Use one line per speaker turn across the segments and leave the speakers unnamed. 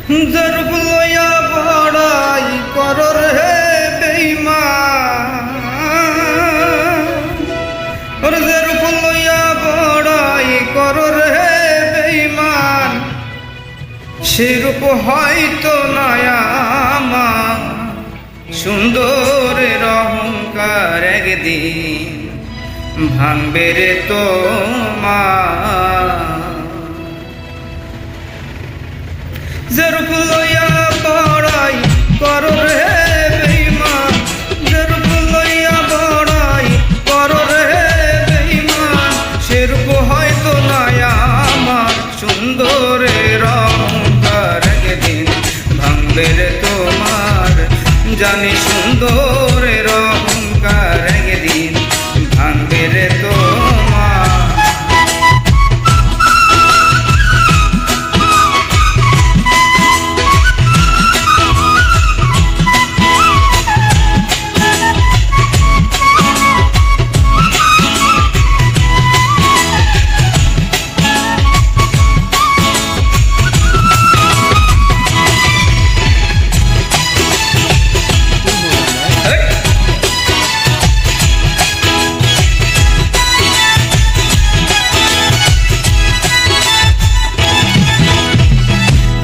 জরুপ লইয়া বড়াই করর হে বেঈমান, জরুপ লইয়া বড়াই করর হে বেঈমান, সেরূপ হয়তো নয়া আমার সুন্দরের অহংকার একদিন ভাঙবে রে তোমার। জরুপ লইয়া বড়াই করর হে বেঈমান, জরুপ লইয়া বড়াই করর হে বেঈমান, সেরূপ হয়তো নয়া আমার সুন্দরের অহংকার একদিন ভাঙবে রে তোমার। জানি সুন্দরের অহংকার একদিন ভাঙবে রে তোমার।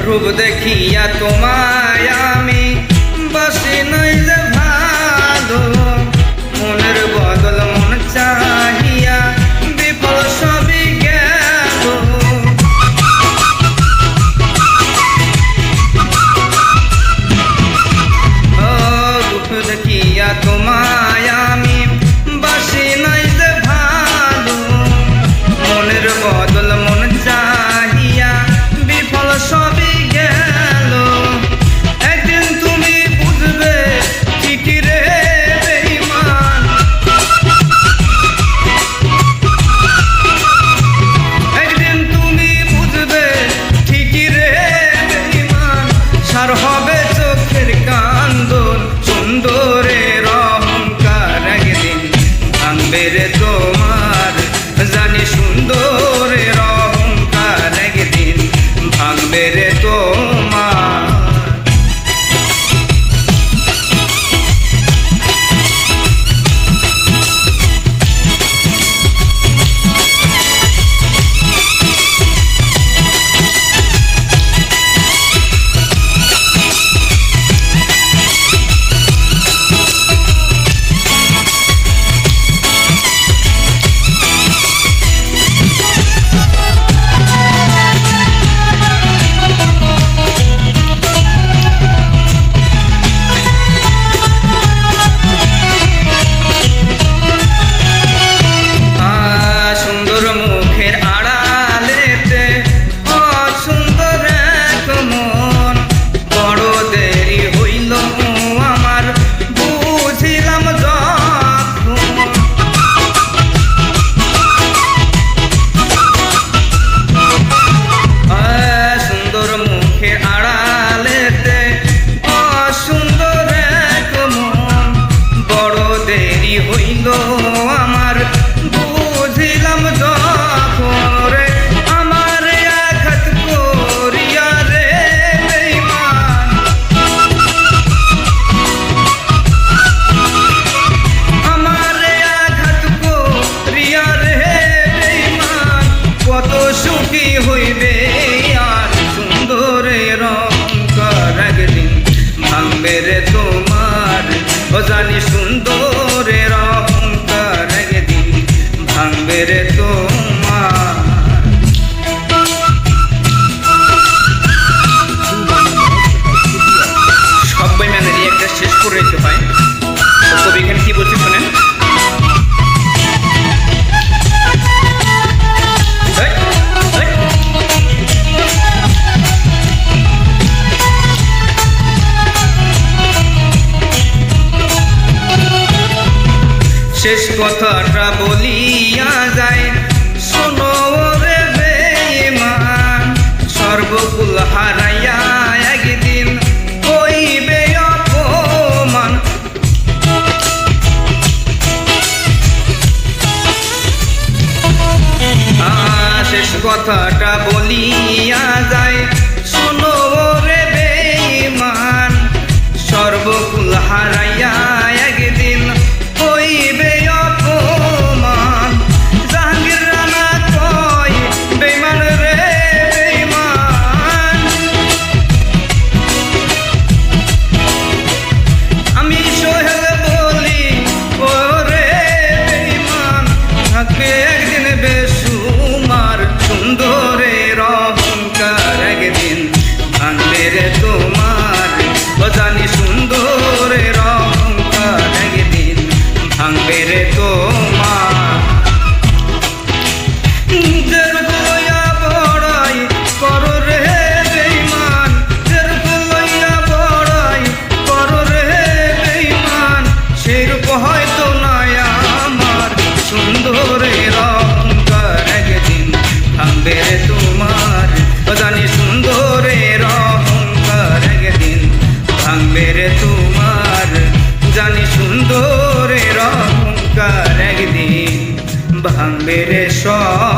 রূপ দেখিয়া তোমায় আমি বাসি নাই যে ভালো, মনের বদল মন চাহিয়া বিফল সবই গেল। রূপ দেখিয়া তোমায় আমি বাসি নাই যে ভালো, মনের বদল মন চাহিয়া বিফল সবই গেল। একদিন তুমি বুঝবে ঠিকই রে বেঈমান, একদিন তুমি বুঝবে ঠিকই রে বেঈমান, সার হবে চোখের কান্দন সুন্দরের অহংকার একদিন ভাঙবে রে তোমার। জানি সুন্দরের অহংকার একদিন ভাঙবে রে তোমার। হইল আমার বুঝিলাম যখন রে আমার আঘাত করিয়া রে বেঈমান, আমার আঘাত করিয়া রে বেঈমান, কত সুখী হইবে আর সুন্দরের অহংকার একদিন ভাঙবে রে তোমার। ও জানি সুন্দরের অহংকার একদিন ভাঙবে রে তোমার। সবাই মানে একটা শেষ করে দিতে হয়। তবে এখানে কি বলছি শোনেন। শেষ কথাটা বলিয়া যায় শোনো রে বেঈমান, সর্বকুল হারাইয়া একদিন হইবে অপমান। শেষ কথাটা বলিয়া যায় শোনো রে সুন্দরের অহংকার একদিন ভাঙবে রে সব